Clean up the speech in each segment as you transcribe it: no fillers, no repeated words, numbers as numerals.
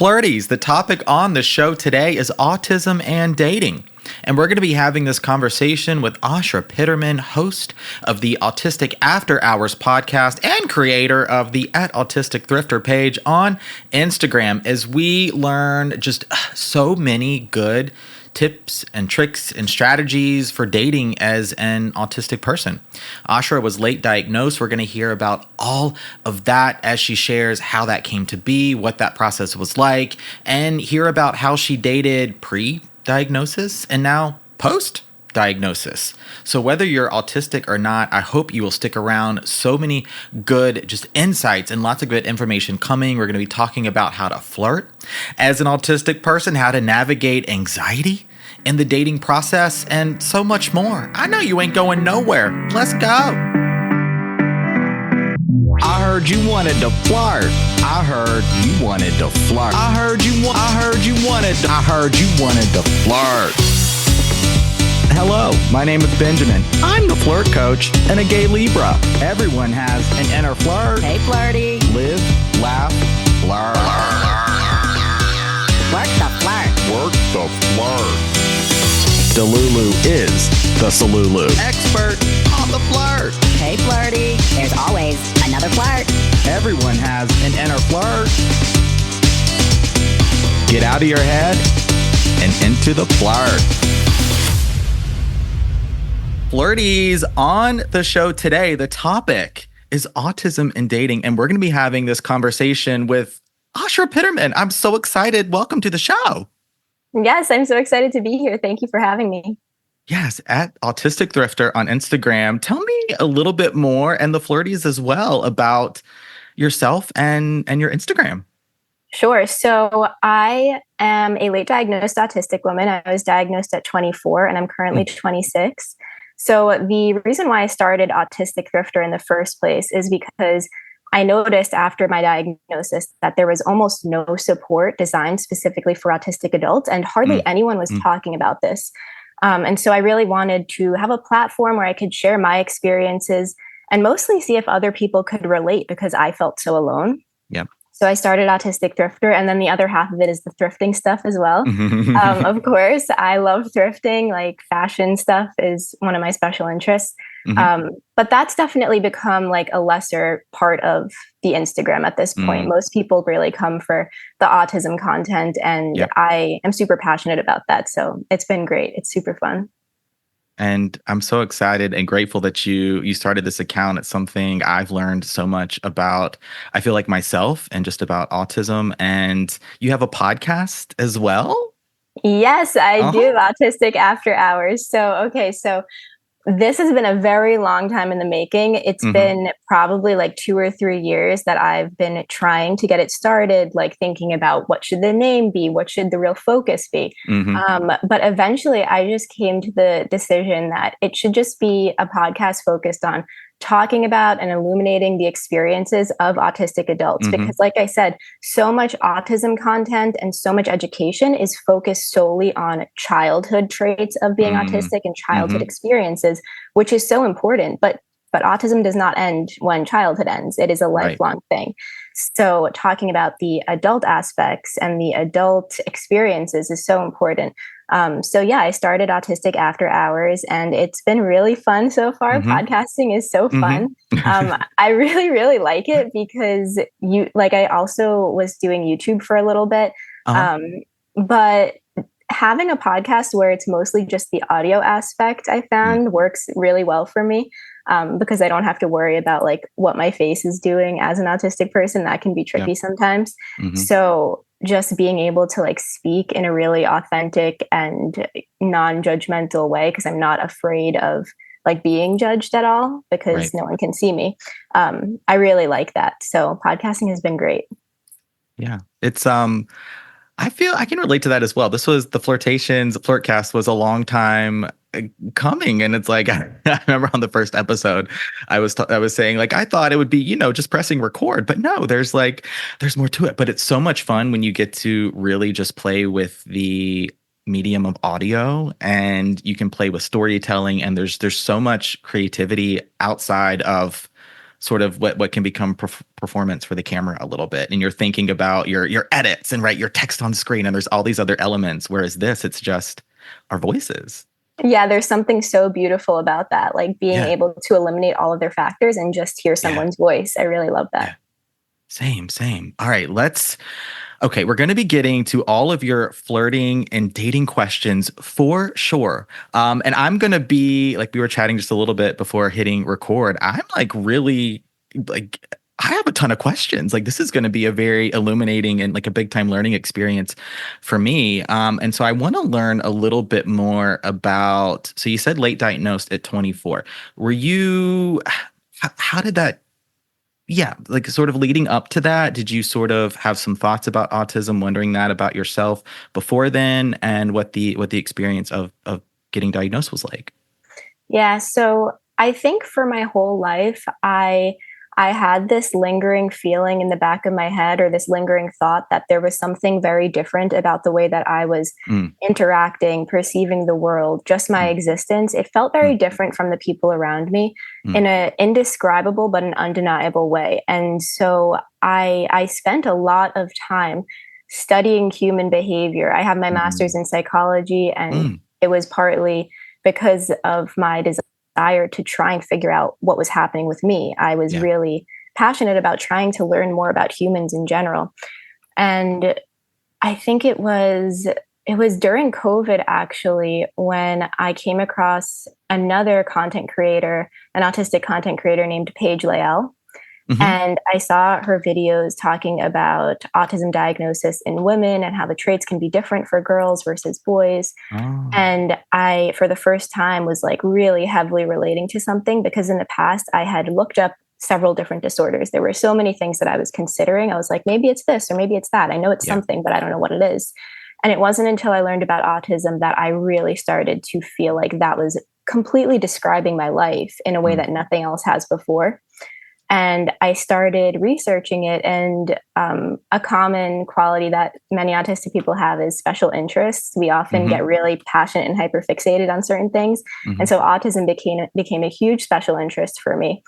Flirties, the topic on the show today is autism and dating. And we're going to be having this conversation with Ashra Piterman, host of the Autistic After Hours podcast and creator of the @Autistic Thrifter page on Instagram, as we learn just so many good tips and tricks and strategies for dating as an autistic person. Ashra was late diagnosed. We're going to hear about all of that as she shares how that came to be, what that process was like, and hear about how she dated pre-diagnosis and now post-diagnosis. So whether you're autistic or not, I hope you will stick around. So many good just insights and lots of good information coming. We're going to be talking about how to flirt as an autistic person, how to navigate anxiety in the dating process, and so much more. I know you ain't going nowhere. Let's go. I heard you wanted to flirt. I heard you wanted to flirt. I heard you wanted to flirt. Hello, my name is Benjamin. I'm the flirt coach and a gay Libra. Everyone has an inner flirt. Hey, flirty. Live, laugh, flirt. Work the flirt. Work the flirt. Delulu is the Salulu. Expert on the flirt. Hey, flirty. There's always another flirt. Everyone has an inner flirt. Get out of your head and into the flirt. Flirties, on the show today, the topic is autism and dating, and we're going to be having this conversation with Ashra Piterman. I'm so excited. Welcome to the show. Yes, I'm so excited to be here. Thank you for having me. Yes, @Autistic Thrifter on Instagram. Tell me a little bit more, and the Flirties as well, about yourself and your Instagram. Sure. So I am a late diagnosed autistic woman. I was diagnosed at 24 and I'm currently 26. So the reason why I started Autistic Thrifter in the first place is because I noticed after my diagnosis that there was almost no support designed specifically for autistic adults, and hardly anyone was talking about this. And so I really wanted to have a platform where I could share my experiences and mostly see if other people could relate, because I felt so alone. Yep. So I started Autistic Thrifter, and then the other half of it is the thrifting stuff as well. Of course, I love thrifting. Like fashion stuff is one of my special interests. But that's definitely become like a lesser part of the Instagram at this point. Most people really come for the autism content, and I am super passionate about that. So it's been great. It's super fun. And I'm so excited and grateful that you started this account. It's something I've learned so much about, I feel like, myself and just about autism. And you have a podcast as well? Yes, I do. Autistic After Hours. So this has been a very long time in the making. It's been probably like 2 or 3 years that I've been trying to get it started, like thinking about what should the name be? What should the real focus be? But eventually I just came to the decision that it should just be a podcast focused on talking about and illuminating the experiences of autistic adults. Because like I said, so much autism content and so much education is focused solely on childhood traits of being autistic and childhood experiences, which is so important. But autism does not end when childhood ends. It is a lifelong thing. So talking about the adult aspects and the adult experiences is so important. I started Autistic After Hours, and it's been really fun so far. Podcasting is so fun. I really, really like it because I also was doing YouTube for a little bit. But having a podcast where it's mostly just the audio aspect, I found works really well for me. Because I don't have to worry about like what my face is doing as an autistic person. That can be tricky sometimes. So just being able to like speak in a really authentic and non-judgmental way, because I'm not afraid of like being judged at all, because no one can see me. I really like that. So podcasting has been great. Yeah. It's I feel I can relate to that as well. This was the Flirtations. Flirtcast was a long time coming, and it's like I remember on the first episode, I was saying like I thought it would be just pressing record, but no, there's more to it. But it's so much fun when you get to really just play with the medium of audio, and you can play with storytelling, and there's so much creativity outside of sort of what can become performance for the camera a little bit, and you're thinking about your edits and your text on screen, and there's all these other elements, whereas this, it's just our voices. Yeah, there's something so beautiful about that, like being able to eliminate all of their factors and just hear someone's voice. I really love that. Same. All right, okay, we're going to be getting to all of your flirting and dating questions for sure. And I'm going to be, like we were chatting just a little bit before hitting record, I'm really I have a ton of questions. Like, this is going to be a very illuminating and like a big time learning experience for me. And so I want to learn a little bit more about, so you said late diagnosed at 24. Were you, how did that, like sort of leading up to that, did you sort of have some thoughts about autism, wondering that about yourself before then, and what the experience of getting diagnosed was like? Yeah, so I think for my whole life, I had this lingering feeling in the back of my head, or this lingering thought that there was something very different about the way that I was interacting, perceiving the world, just my existence. It felt very different from the people around me in an indescribable but an undeniable way. And so I spent a lot of time studying human behavior. I have my master's in psychology, and it was partly because of my desire to try and figure out what was happening with me. I was really passionate about trying to learn more about humans in general. And I think it was during COVID, actually, when I came across another content creator, an autistic content creator named Paige Lael. And I saw her videos talking about autism diagnosis in women and how the traits can be different for girls versus boys. And I, for the first time, was like really heavily relating to something, because in the past I had looked up several different disorders. There were so many things that I was considering. I was like, maybe it's this or maybe it's that. I know it's something, but I don't know what it is. And it wasn't until I learned about autism that I really started to feel like that was completely describing my life in a way that nothing else has before. And I started researching it, and a common quality that many autistic people have is special interests. We often get really passionate and hyperfixated on certain things. And so autism became a huge special interest for me.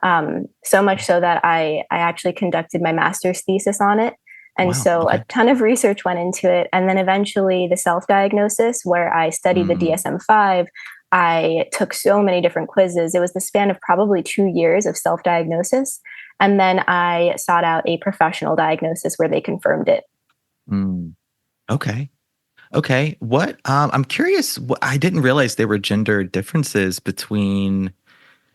So much so that I actually conducted my master's thesis on it. And a ton of research went into it. And then eventually the self-diagnosis, where I studied the DSM-5, I took so many different quizzes. It was the span of probably 2 years of self-diagnosis. And then I sought out a professional diagnosis where they confirmed it. Okay. What, I'm curious, I didn't realize there were gender differences between,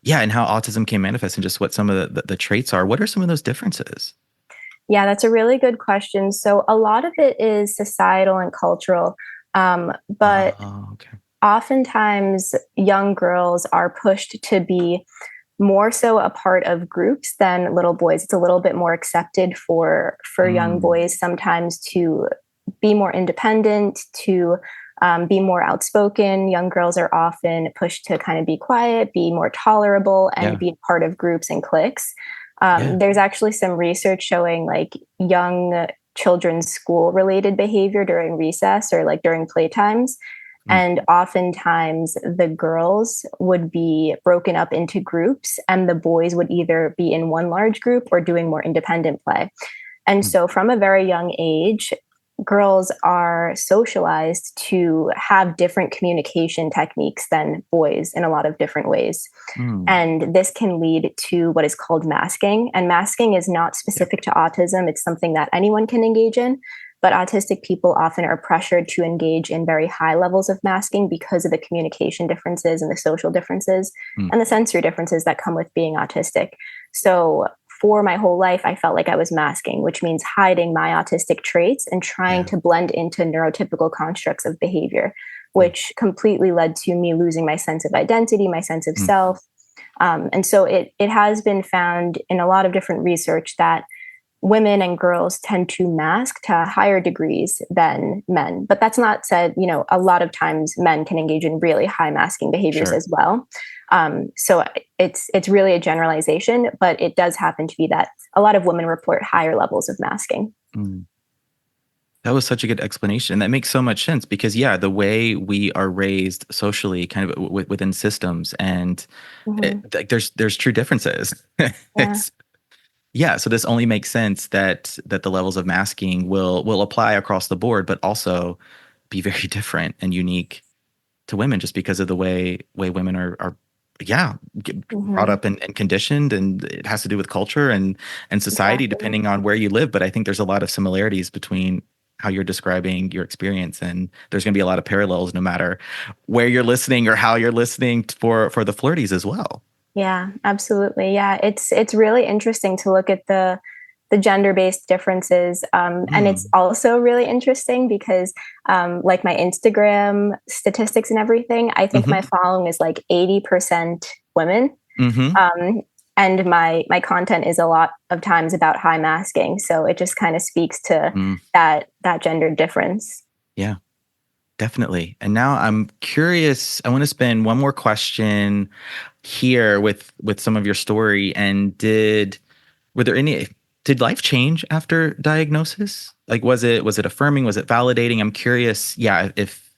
and how autism can manifest, and just what some of the traits are. What are some of those differences? Yeah, that's a really good question. So a lot of it is societal and cultural, but oftentimes young girls are pushed to be more so a part of groups than little boys. It's a little bit more accepted for young boys sometimes to be more independent, to be more outspoken. Young girls are often pushed to kind of be quiet, be more tolerable, and be part of groups and cliques. There's actually some research showing like young children's school related behavior during recess or like during playtimes. And oftentimes the girls would be broken up into groups, and the boys would either be in one large group or doing more independent play. And so from a very young age, girls are socialized to have different communication techniques than boys in a lot of different ways. And this can lead to what is called masking. And masking is not specific to autism. It's something that anyone can engage in. But autistic people often are pressured to engage in very high levels of masking because of the communication differences and the social differences and the sensory differences that come with being autistic. So for my whole life, I felt like I was masking, which means hiding my autistic traits and trying to blend into neurotypical constructs of behavior, which completely led to me losing my sense of identity, my sense of self. And so it has been found in a lot of different research that women and girls tend to mask to higher degrees than men. But that's not said, a lot of times men can engage in really high masking behaviors as well. So it's really a generalization, but it does happen to be that a lot of women report higher levels of masking. That was such a good explanation. That makes so much sense because, yeah, the way we are raised socially, kind of within systems, and Mhm. like there's true differences. Yeah. It's yeah. So this only makes sense that the levels of masking will apply across the board, but also be very different and unique to women, just because of the way women are yeah brought Mhm. up and conditioned, and it has to do with culture and society, Exactly. depending on where you live. But I think there's a lot of similarities between how you're describing your experience, and there's going to be a lot of parallels no matter where you're listening or how you're listening for the flirties as well. Yeah, absolutely. Yeah, it's really interesting to look at the gender-based differences, and it's Mm. also really interesting because, like my Instagram statistics and everything, I think Hmm. my following is like 80% women, Hmm. um, and my content is a lot of times about high masking. So it just kind of speaks to Mm. that gender difference. Yeah, definitely. And now I'm curious. I want to spend one more question here with some of your story. And were there any did life change after diagnosis? Like, was it affirming? Was it validating? I'm curious. Yeah, if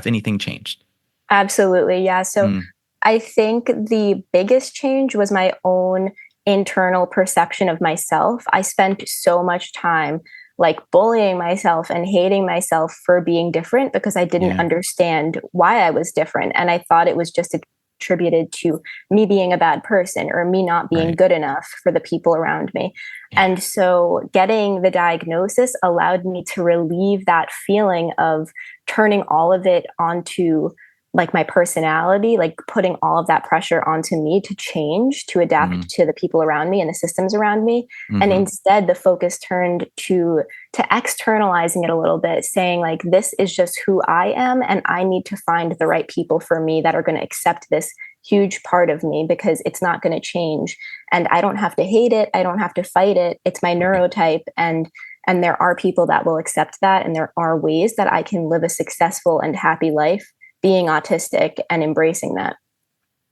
anything changed. Absolutely. Yeah. So Mm. I think the biggest change was my own internal perception of myself. I spent so much time like bullying myself and hating myself for being different because I didn't Yeah. understand why I was different. And I thought it was just attributed to me being a bad person or me not being Right. good enough for the people around me. Yeah. And so getting the diagnosis allowed me to relieve that feeling of turning all of it onto like my personality, like putting all of that pressure onto me to change, to adapt Mm. to the people around me and the systems around me. And Hmm. instead the focus turned to externalizing it a little bit, saying like this is just who I am and I need to find the right people for me that are going to accept this huge part of me because it's not going to change. And I don't have to hate it, I don't have to fight it. It's my Right. neurotype, and there are people that will accept that, and there are ways that I can live a successful and happy life being autistic and embracing that.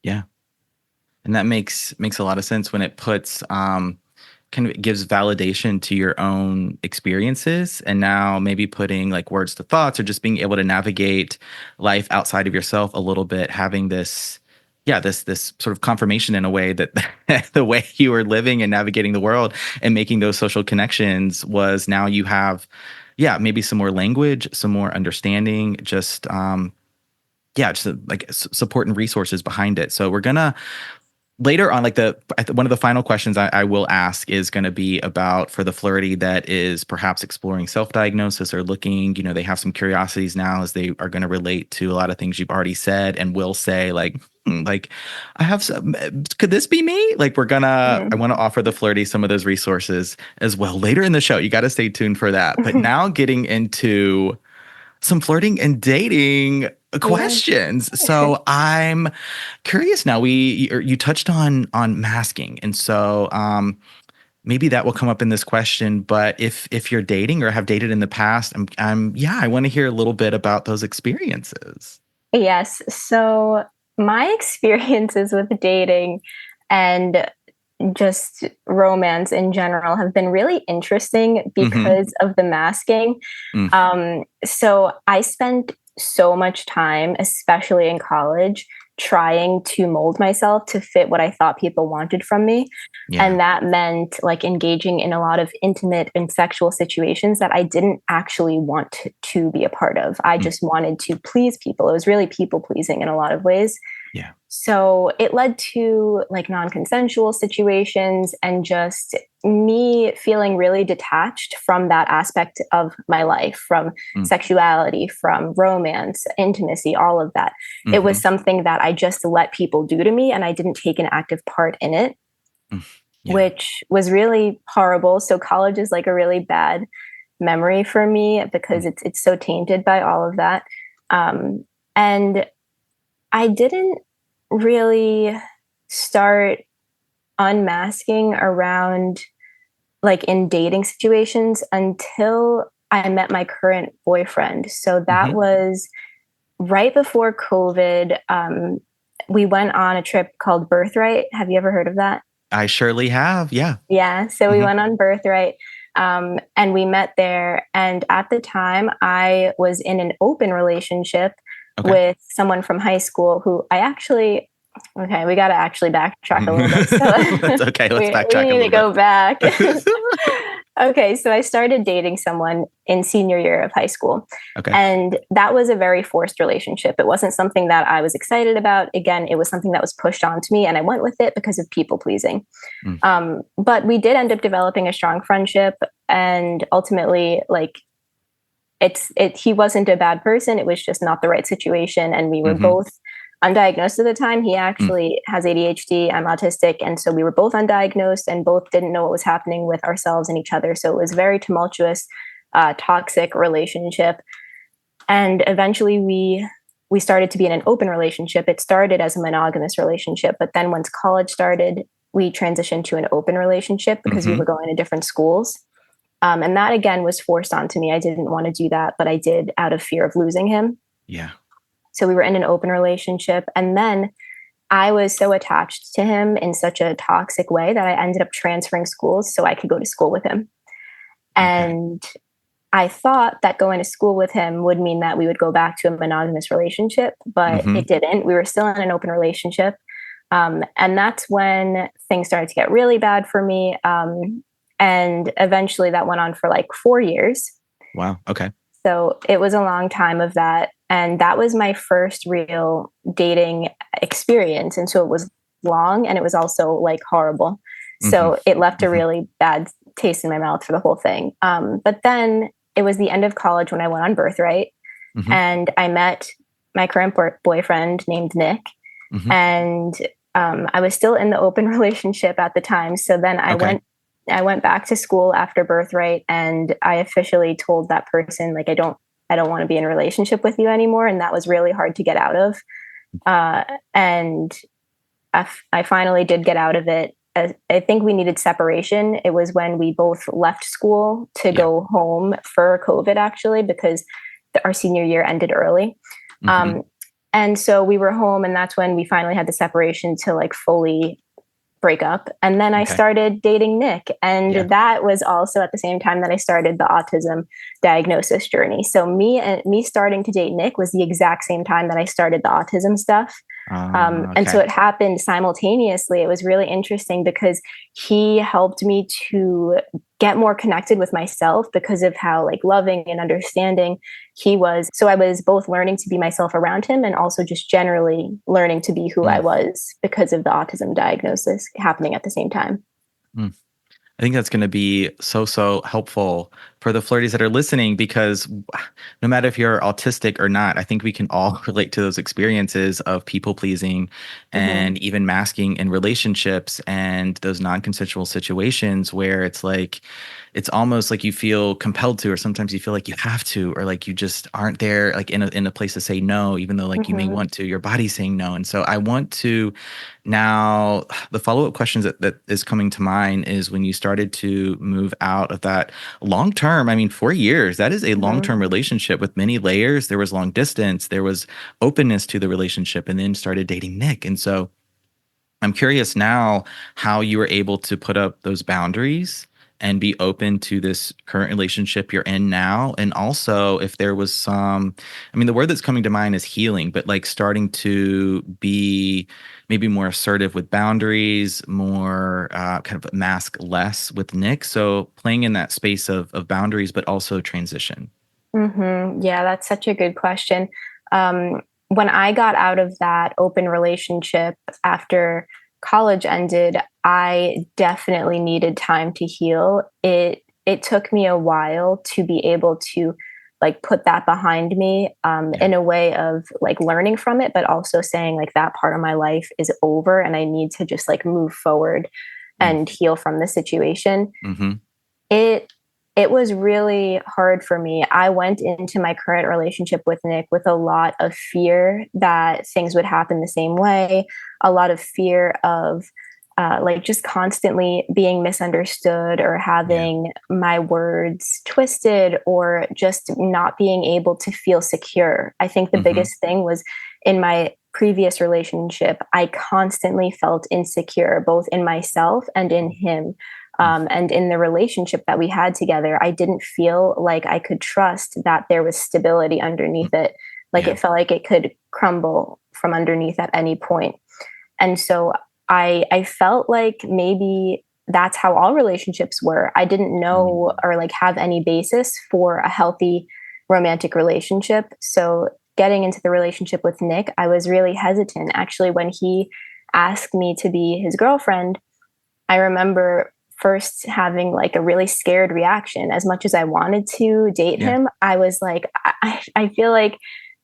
Yeah. And that makes a lot of sense when it puts kind of it gives validation to your own experiences, and now maybe putting like words to thoughts or just being able to navigate life outside of yourself a little bit, having this yeah this sort of confirmation in a way that the way you were living and navigating the world and making those social connections was now you have yeah maybe some more language, some more understanding, just yeah just like support and resources behind it. So we're gonna later on, like one of the final questions I will ask is going to be about for the flirty that is perhaps exploring self-diagnosis or looking, they have some curiosities now as they are going to relate to a lot of things you've already said and will say like, like I have some, could this be me? Like I Mhm. want to offer the flirty some of those resources as well later in the show. You got to stay tuned for that. But now getting into some flirting and dating Yeah. questions. So I'm curious now. You touched on masking, and so maybe that will come up in this question. But if you're dating or have dated in the past, yeah, I want to hear a little bit about those experiences. Yes. So my experiences with dating and just romance in general have been really interesting Mm-hmm. because of the masking. Mm, So I spent so much time, especially in college, trying to mold myself to fit what I thought people wanted from me. yeah. And that meant like engaging in a lot of intimate and sexual situations that I didn't actually want to be a part of. I Mm, just wanted to please people. It was really people pleasing in a lot of ways. yeah. So it led to like non consensual situations and just me feeling really detached from that aspect of my life, from Mm, sexuality, from romance, intimacy, all of that. It mm-hmm. was something that I just let people do to me and I didn't take an active part in it, Mm, yeah. which was really horrible. So college is like a really bad memory for me because Mm, it's so tainted by all of that. And I didn't really start unmasking around like in dating situations until I met my current boyfriend. So that mm-hmm. was right before COVID. We went on a trip called Birthright. Have you ever heard of that? I surely have. Yeah. Yeah. So we Mm-hmm. went on Birthright. And we met there. And at the time, I was in an open relationship with someone from high school who I actually, we got to actually backtrack a little bit. So That's okay. Let's backtrack we need to go back. bit. Okay, so I started dating someone in senior year of high school. Okay. And that was a very forced relationship. It wasn't something that I was excited about. Again, it was something that was pushed onto me, and I went with it because of people pleasing. But we did end up developing a strong friendship, and ultimately, like, he wasn't a bad person. It was just not the right situation. And we were both undiagnosed at the time. He actually has ADHD. I'm autistic. And so we were both undiagnosed and both didn't know what was happening with ourselves and each other. So it was a very tumultuous, toxic relationship. And eventually we started to be in an open relationship. It started as a monogamous relationship, but then once college started, we transitioned to an open relationship because we were going to different schools. And that again was forced onto me. I didn't want to do that, but I did out of fear of losing him. Yeah. So we were in an open relationship. And then I was so attached to him in such a toxic way that I ended up transferring schools so I could go to school with him. And I thought that going to school with him would mean that we would go back to a monogamous relationship, but it didn't. We were still in an open relationship. And that's when things started to get really bad for me. And eventually that went on for like 4 years. Wow. Okay. So it was a long time of that. And that was my first real dating experience. And so it was long and it was also like horrible. So it left a really bad taste in my mouth for the whole thing. But then it was the end of college when I went on Birthright and I met my current boyfriend named Nick. And I was still in the open relationship at the time. So then I went back to school after Birthright and I officially told that person, like, I don't want to be in a relationship with you anymore. And that was really hard to get out of. And I finally did get out of it. I think we needed separation. It was when we both left school to go home for COVID, actually, because our senior year ended early. And so we were home, and that's when we finally had the separation to like fully break up. And then I started dating Nick. And that was also at the same time that I started the autism diagnosis journey. So me starting to date Nick was the exact same time that I started the autism stuff. And so it happened simultaneously. It was really interesting because he helped me to get more connected with myself because of how like loving and understanding he was. So I was both learning to be myself around him and also just generally learning to be who I was because of the autism diagnosis happening at the same time. I think that's going to be so helpful for the flirties that are listening, because no matter if you're autistic or not, I think we can all relate to those experiences of people pleasing and even masking in relationships and those non-consensual situations where it's like, it's almost like you feel compelled to, or sometimes you feel like you have to, or like you just aren't there, like in a place to say no, even though like you may want to, your body's saying no. And so I want to now, the follow-up questions that is coming to mind is when you started to move out of that long-term, 4 years, that is a long-term relationship with many layers. There was long distance, there was openness to the relationship, and then started dating Nick. And so I'm curious now how you were able to put up those boundaries and be open to this current relationship you're in now. And also if there was some, the word that's coming to mind is healing, but like starting to be maybe more assertive with boundaries, more kind of mask less with Nick. So playing in that space of boundaries, but also transition. Yeah, that's such a good question. When I got out of that open relationship after college ended, I definitely needed time to heal. It took me a while to be able to like put that behind me in a way of like learning from it, but also saying like that part of my life is over and I need to just like move forward and heal from the situation. It was really hard for me. I went into my current relationship with Nick with a lot of fear that things would happen the same way, a lot of fear of like just constantly being misunderstood or having my words twisted or just not being able to feel secure. I think the biggest thing was in my previous relationship, I constantly felt insecure, both in myself and in him. And in the relationship that we had together, I didn't feel like I could trust that there was stability underneath it. Like it felt like it could crumble from underneath at any point. And so I felt like maybe that's how all relationships were. I didn't know or like have any basis for a healthy romantic relationship. So getting into the relationship with Nick, I was really hesitant. Actually, when he asked me to be his girlfriend, I remember first having like a really scared reaction. As much as I wanted to date him, I was like, I feel like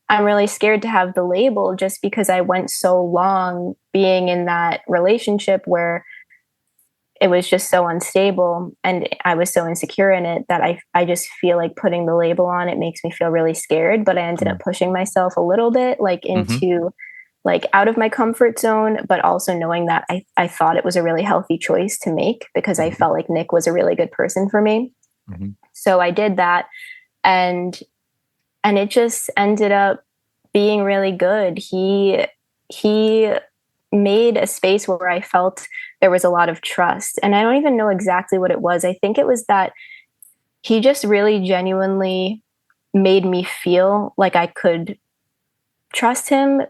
I'm really scared to have the label, just because I went so long being in that relationship where it was just so unstable and I was so insecure in it that I just feel like putting the label on it makes me feel really scared. But I ended up pushing myself a little bit like into like out of my comfort zone, but also knowing that I thought it was a really healthy choice to make, because I felt like Nick was a really good person for me. So I did that, and it just ended up being really good. He made a space where I felt there was a lot of trust. And I don't even know exactly what it was. I think it was that he just really genuinely made me feel like I could trust him,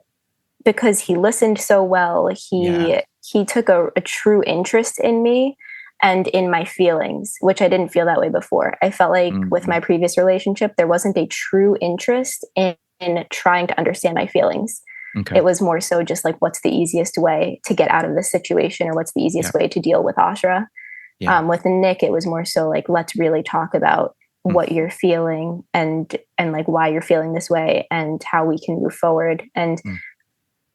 because he listened so well. He took a true interest in me and in my feelings, which I didn't feel that way before. I felt like with my previous relationship, there wasn't a true interest in trying to understand my feelings. It was more so just like, what's the easiest way to get out of this situation, or what's the easiest way to deal with Ashra. With Nick, it was more so like, let's really talk about what you're feeling and like why you're feeling this way and how we can move forward. And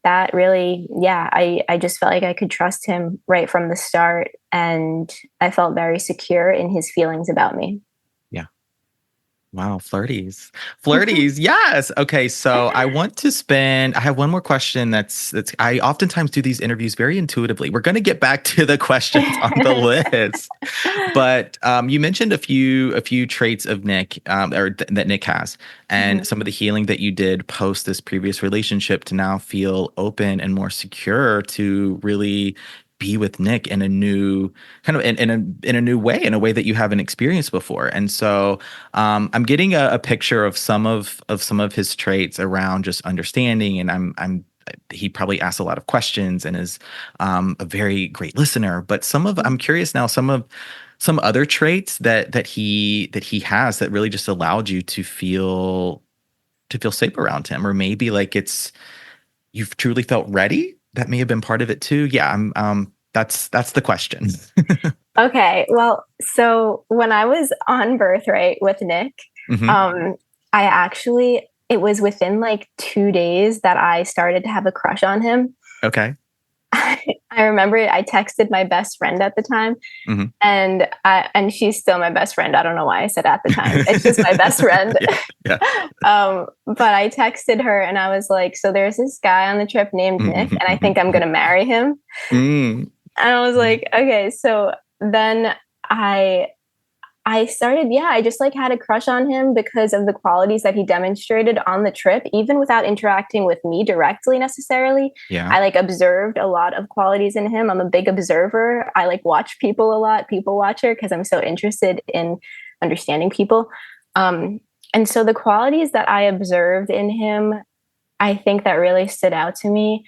that really, I just felt like I could trust him right from the start. And I felt very secure in his feelings about me. Wow, flirties. Flirties, yes. Okay, so I have one more question that's I oftentimes do these interviews very intuitively. We're going to get back to the questions on the list. But you mentioned a few traits of Nick, that Nick has, and some of the healing that you did post this previous relationship to now feel open and more secure to really be with Nick in a new kind of in a new way, in a way that you haven't experienced before. And so I'm getting a picture of some of his traits around just understanding, and he probably asks a lot of questions and is a very great listener. But I'm curious now, some other traits that he has that really just allowed you to feel safe around him, or maybe like you've truly felt ready. That may have been part of it too. Yeah, that's the question. Okay, well, so when I was on Birthright with Nick, it was within like 2 days that I started to have a crush on him. Okay. I remember I texted my best friend at the time, and she's still my best friend. I don't know why I said at the time. It's just my best friend. But I texted her and I was like, so there's this guy on the trip named Nick, and I think I'm going to marry him. And I was like, okay. So then I started, I just like had a crush on him because of the qualities that he demonstrated on the trip, even without interacting with me directly necessarily. I like observed a lot of qualities in him. I'm a big observer. I like watch people a lot, people watcher, because I'm so interested in understanding people. And so the qualities that I observed in him, I think that really stood out to me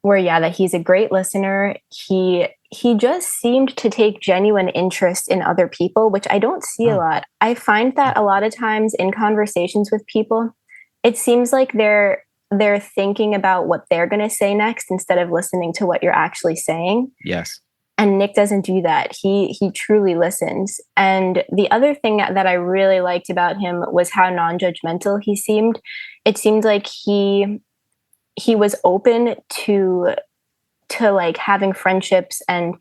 were, that he's a great listener. He just seemed to take genuine interest in other people, which I don't see a lot. I find that a lot of times in conversations with people, it seems like they're thinking about what they're going to say next instead of listening to what you're actually saying. Yes. And Nick doesn't do that. He truly listens. And the other thing that I really liked about him was how non-judgmental he seemed. It seemed like he was open to like having friendships and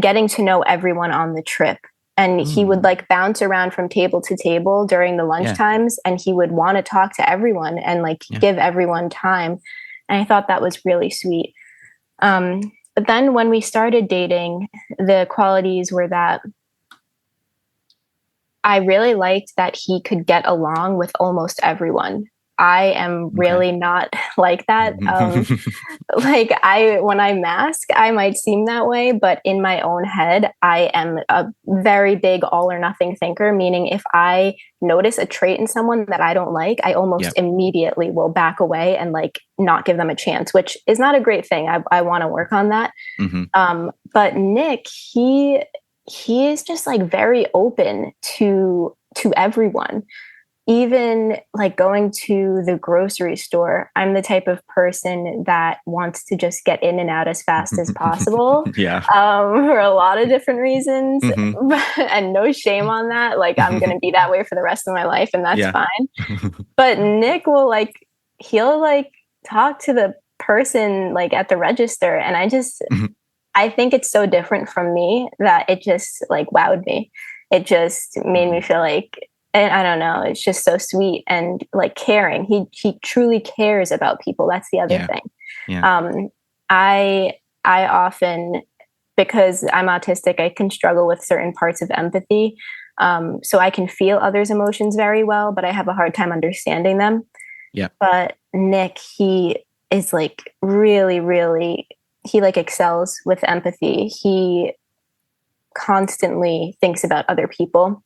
getting to know everyone on the trip. And he would like bounce around from table to table during the lunch times, and he would want to talk to everyone and like give everyone time. And I thought that was really sweet. But then when we started dating, the qualities were that I really liked that he could get along with almost everyone. I am really not like that. When I mask, I might seem that way, but in my own head, I am a very big all or nothing thinker, meaning if I notice a trait in someone that I don't like, I almost immediately will back away and like not give them a chance, which is not a great thing. I want to work on that. But Nick, he is just like very open to everyone. Even like going to the grocery store, I'm the type of person that wants to just get in and out as fast as possible. For a lot of different reasons. And no shame on that. Like I'm going to be that way for the rest of my life, and that's fine. But Nick will he'll talk to the person like at the register. And I think it's so different from me that it just like wowed me. It just made me feel like, and I don't know, it's just so sweet and like caring. He truly cares about people. That's the other thing. I often, because I'm autistic, I can struggle with certain parts of empathy. So I can feel others' emotions very well, but I have a hard time understanding them. But Nick, he is like really, really, he like excels with empathy. He constantly thinks about other people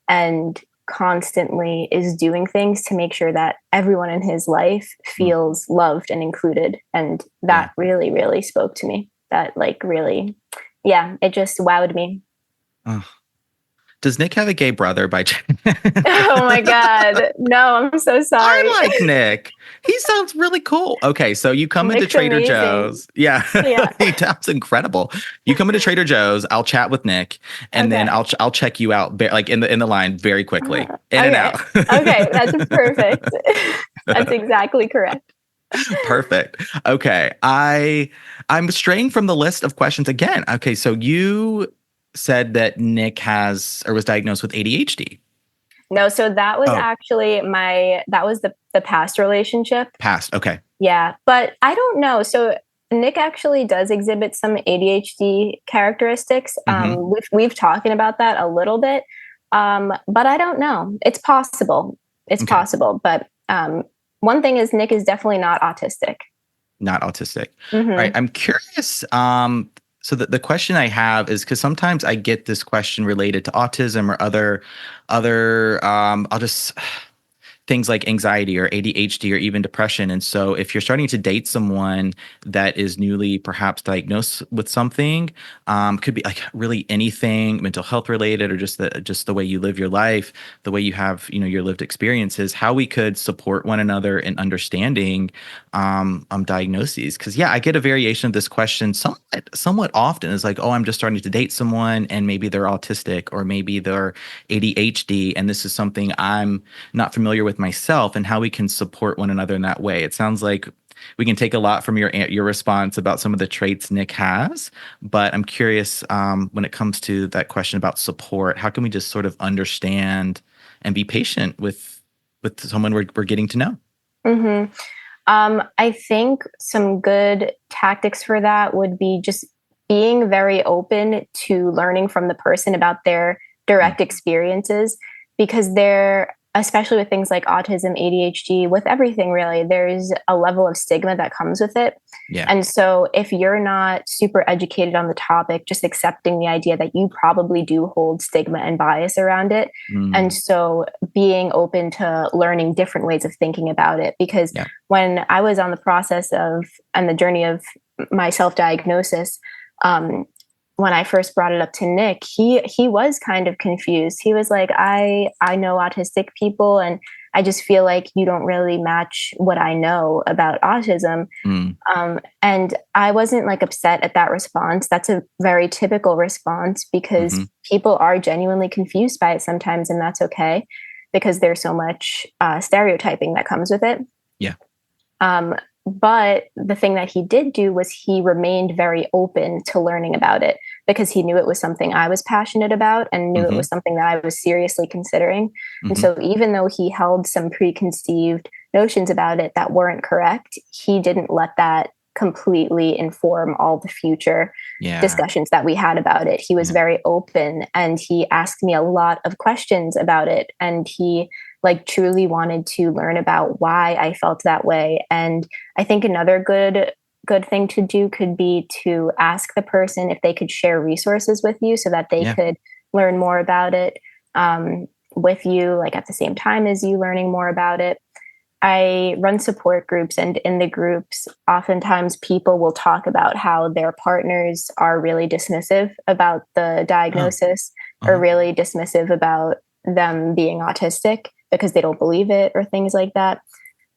and constantly is doing things to make sure that everyone in his life feels loved and included. And that really, really spoke to me. That like really, it just wowed me. Does Nick have a gay brother by chance? Oh my God. No, I'm so sorry. I like Nick. He sounds really cool. Okay, so you come into Trader Joe's. Yeah. He sounds incredible. You come into Trader Joe's, I'll chat with Nick, and then I'll check you out like in the line very quickly. In and out. Okay, that's perfect. That's exactly correct. Perfect. Okay. I'm straying from the list of questions again. Okay, so you said that Nick was diagnosed with ADHD. No, so that was actually that was the past relationship. Past, okay. Yeah, but I don't know. So Nick actually does exhibit some ADHD characteristics. We've talked about that a little bit, but I don't know. It's possible. It's possible. But one thing is Nick is definitely not autistic. Not autistic. All right. I'm curious. So the question I have is because sometimes I get this question related to autism or other things like anxiety or ADHD or even depression. And so if you're starting to date someone that is newly perhaps diagnosed with something, could be like really anything mental health related or just the way you live your life, the way you have, your lived experiences, how we could support one another in understanding diagnoses. Because I get a variation of this question somewhat often. Is like, oh, I'm just starting to date someone and maybe they're autistic or maybe they're ADHD. And this is something I'm not familiar with myself, and how we can support one another in that way. It sounds like we can take a lot from your response about some of the traits Nick has, but I'm curious when it comes to that question about support, how can we just sort of understand and be patient with someone we're getting to know? I think some good tactics for that would be just being very open to learning from the person about their direct experiences, because especially with things like autism, ADHD, with everything really, there's a level of stigma that comes with it. And so if you're not super educated on the topic, just accepting the idea that you probably do hold stigma and bias around it. And so being open to learning different ways of thinking about it, because when I was on the process and the journey of my self-diagnosis, when I first brought it up to Nick, he was kind of confused. He was like, I know autistic people, and I just feel like you don't really match what I know about autism. And I wasn't like upset at that response. That's a very typical response, because people are genuinely confused by it sometimes, and that's okay, because there's so much stereotyping that comes with it. But the thing that he did do was he remained very open to learning about it, because he knew it was something I was passionate about and knew it was something that I was seriously considering. And so even though he held some preconceived notions about it that weren't correct, he didn't let that completely inform all the future discussions that we had about it. He was very open, and he asked me a lot of questions about it. And he like truly wanted to learn about why I felt that way. And I think another good thing to do could be to ask the person if they could share resources with you so that they could learn more about it with you, like at the same time as you learning more about it. I run support groups, and in the groups, oftentimes people will talk about how their partners are really dismissive about the diagnosis or really dismissive about them being autistic because they don't believe it or things like that.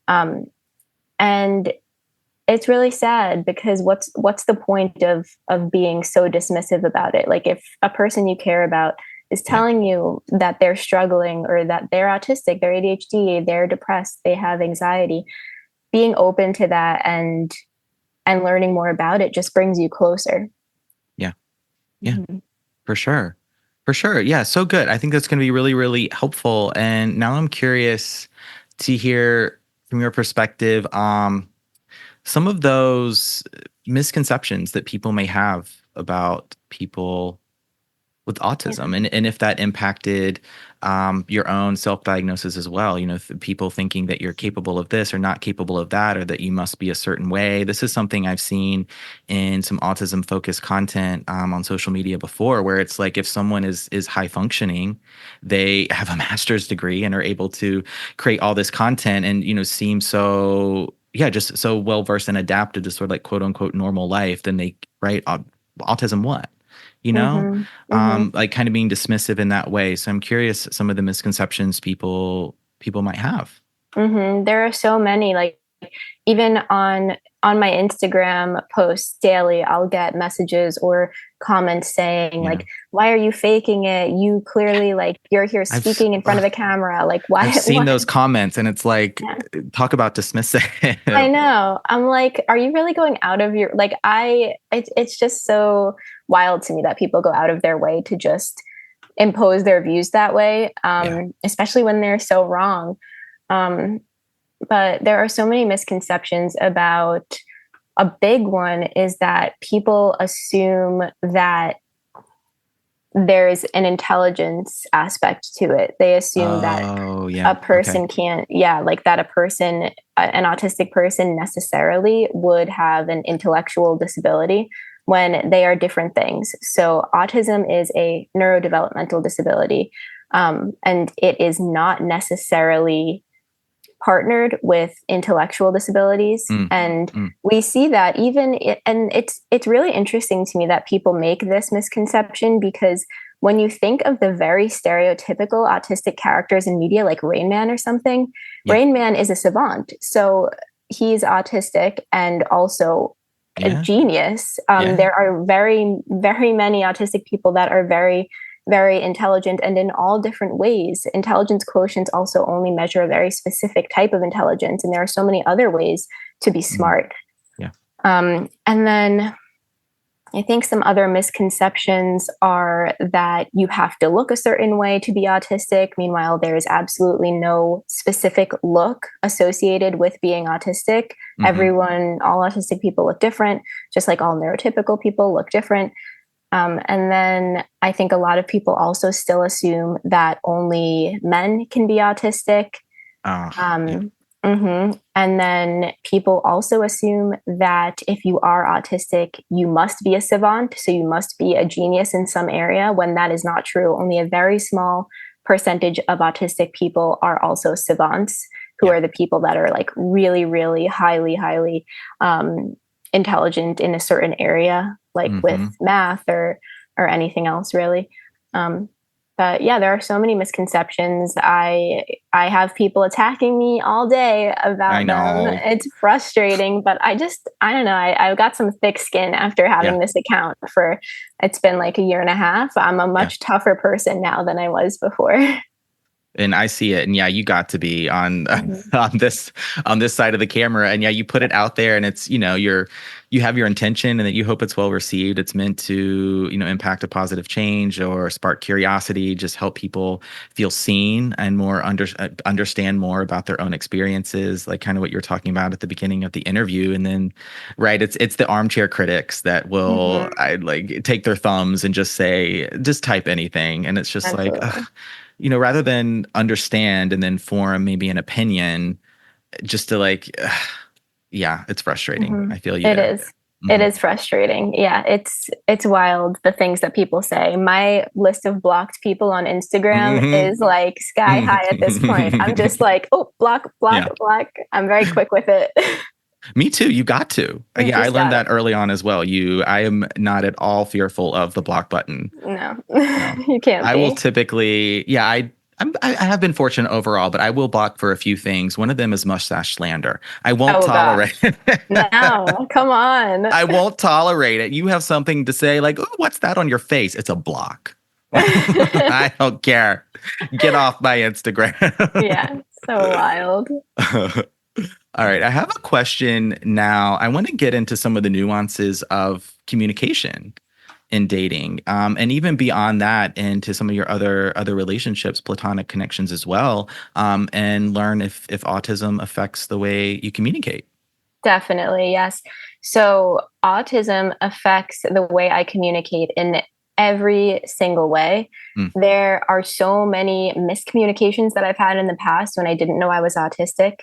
And it's really sad because what's the point of being so dismissive about it? Like if a person you care about is telling you that they're struggling or that they're autistic, they're ADHD, they're depressed, they have anxiety, being open to that and learning more about it just brings you closer. Yeah. For sure. Yeah. So good. I think that's going to be really, really helpful. And now I'm curious to hear from your perspective, some of those misconceptions that people may have about people with autism and if that impacted your own self-diagnosis as well. People thinking that you're capable of this or not capable of that, or that you must be a certain way. This is something I've seen in some autism focused content on social media before, where it's like if someone is high functioning, they have a master's degree and are able to create all this content and seem so just so well versed and adapted to sort of like quote unquote normal life, then they autism what? Like kind of being dismissive in that way. So I'm curious some of the misconceptions people might have. There are so many, like even on my Instagram posts daily, I'll get messages or comments saying like, why are you faking it? You clearly like you're here speaking in front of a camera. Like why? I've seen those comments and it's like, talk about dismissive. I know. I'm like, are you really going out of your, like it's just so wild to me that people go out of their way to just impose their views that way, especially when they're so wrong. But there are so many misconceptions about a big one is that people assume that there's an intelligence aspect to it. They assume that a person can't, like that a person, an autistic person necessarily would have an intellectual disability when they are different things. So autism is a neurodevelopmental disability, and it is not necessarily partnered with intellectual disabilities. We see that and it's really interesting to me that people make this misconception, because when you think of the very stereotypical autistic characters in media, like Rain Man or something, Rain Man is a savant. So he's autistic and also a genius. There are very, very many autistic people that are very, very intelligent, and in all different ways. Intelligence quotients also only measure a very specific type of intelligence, and there are so many other ways to be smart. And then I think some other misconceptions are that you have to look a certain way to be autistic. Meanwhile, there is absolutely no specific look associated with being autistic. All autistic people look different, just like all neurotypical people look different. And then I think a lot of people also still assume that only men can be autistic. And then people also assume that if you are autistic, you must be a savant. So you must be a genius in some area, when that is not true. Only a very small percentage of autistic people are also savants, who are the people that are like really, really highly intelligent in a certain area, like with math or anything else really. But yeah, there are so many misconceptions. I have people attacking me all day about them. It's frustrating, but I don't know. I've got some thick skin after having this account it's been like a year and a half. I'm a much tougher person now than I was before. And I see it. And you got to be on this side of the camera. And you put it out there, and it's, you have your intention and that you hope it's well received. It's meant to, impact a positive change or spark curiosity, just help people feel seen and more understand more about their own experiences, like kind of what you're talking about at the beginning of the interview. And then, it's the armchair critics that will take their thumbs and just say, just type anything. And it's just like, rather than understand and then form maybe an opinion, just to yeah, it's frustrating. I feel you It there. is. It is frustrating. Yeah, it's wild, the things that people say. My list of blocked people on Instagram is like sky high at this point. I'm just like, oh, block, block, block. I'm very quick with it. Me too. You got to. Yeah, I learned that it. early on as well. I am not at all fearful of the block button. No, you can't I be. will typically, I have been fortunate overall, but I will block for a few things. One of them is mustache slander. I won't tolerate it. No, come on. I won't tolerate it. You have something to say like, oh, what's that on your face? It's a block. I don't care. Get off my Instagram. Yeah, so wild. All right. I have a question now. I want to get into some of the nuances of communication in dating, and even beyond that, into some of your other relationships, platonic connections as well, and learn if autism affects the way you communicate. Definitely, yes. So autism affects the way I communicate in every single way. There are so many miscommunications that I've had in the past when I didn't know I was autistic.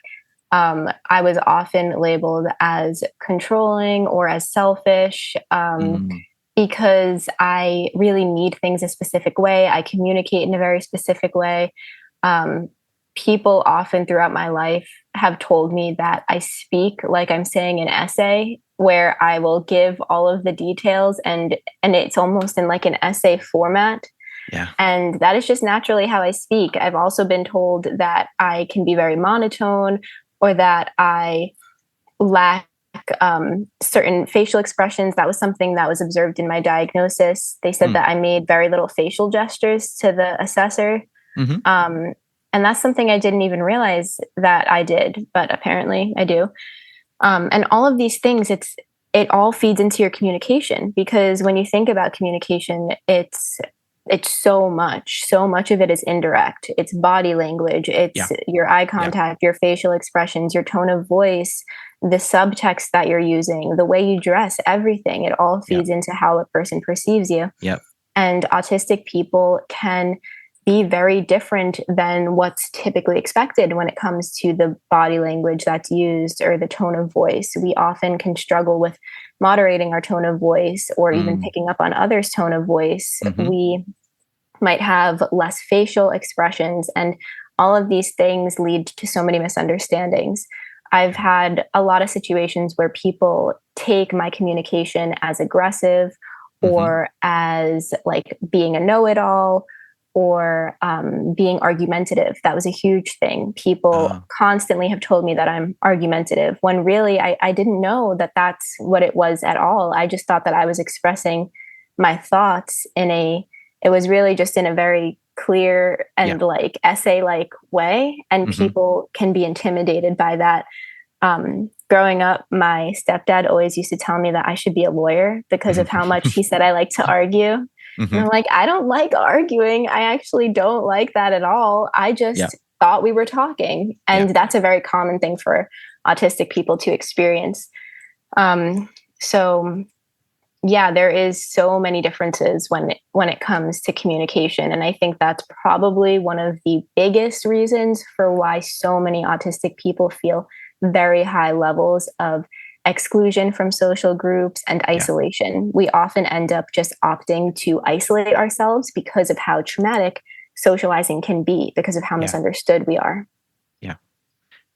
I was often labeled as controlling or as selfish. Because I really need things a specific way. I communicate in a very specific way. People often throughout my life have told me that I speak like I'm saying an essay, where I will give all of the details and it's almost in like an essay format. Yeah. And that is just naturally how I speak. I've also been told that I can be very monotone, or that I lack certain facial expressions. That was something that was observed in my diagnosis. They said that I made very little facial gestures to the assessor. And that's something I didn't even realize that I did, but apparently I do. And all of these things, it all feeds into your communication, because when you think about communication, it's so much of it is indirect. It's body language. It's your eye contact, your facial expressions, your tone of voice, the subtext that you're using, the way you dress, everything. It all feeds into how a person perceives you. And autistic people can be very different than what's typically expected when it comes to the body language that's used or the tone of voice. We often can struggle with moderating our tone of voice, or even picking up on others' tone of voice. We might have less facial expressions, and all of these things lead to so many misunderstandings. I've had a lot of situations where people take my communication as aggressive, or as like being a know-it-all, or being argumentative. That was a huge thing. People constantly have told me that I'm argumentative, when really I didn't know that that's what it was at all. I just thought that I was expressing my thoughts it was really just in a very clear and like essay-like way. And people can be intimidated by that. Growing up, my stepdad always used to tell me that I should be a lawyer because of how much he said I like to argue. And I'm like, I don't like arguing. I actually don't like that at all. I just thought we were talking. And that's a very common thing for autistic people to experience. So there is so many differences when it comes to communication. And I think that's probably one of the biggest reasons for why so many autistic people feel very high levels of exclusion from social groups and isolation. We often end up just opting to isolate ourselves because of how traumatic socializing can be, because of how misunderstood we are. Yeah.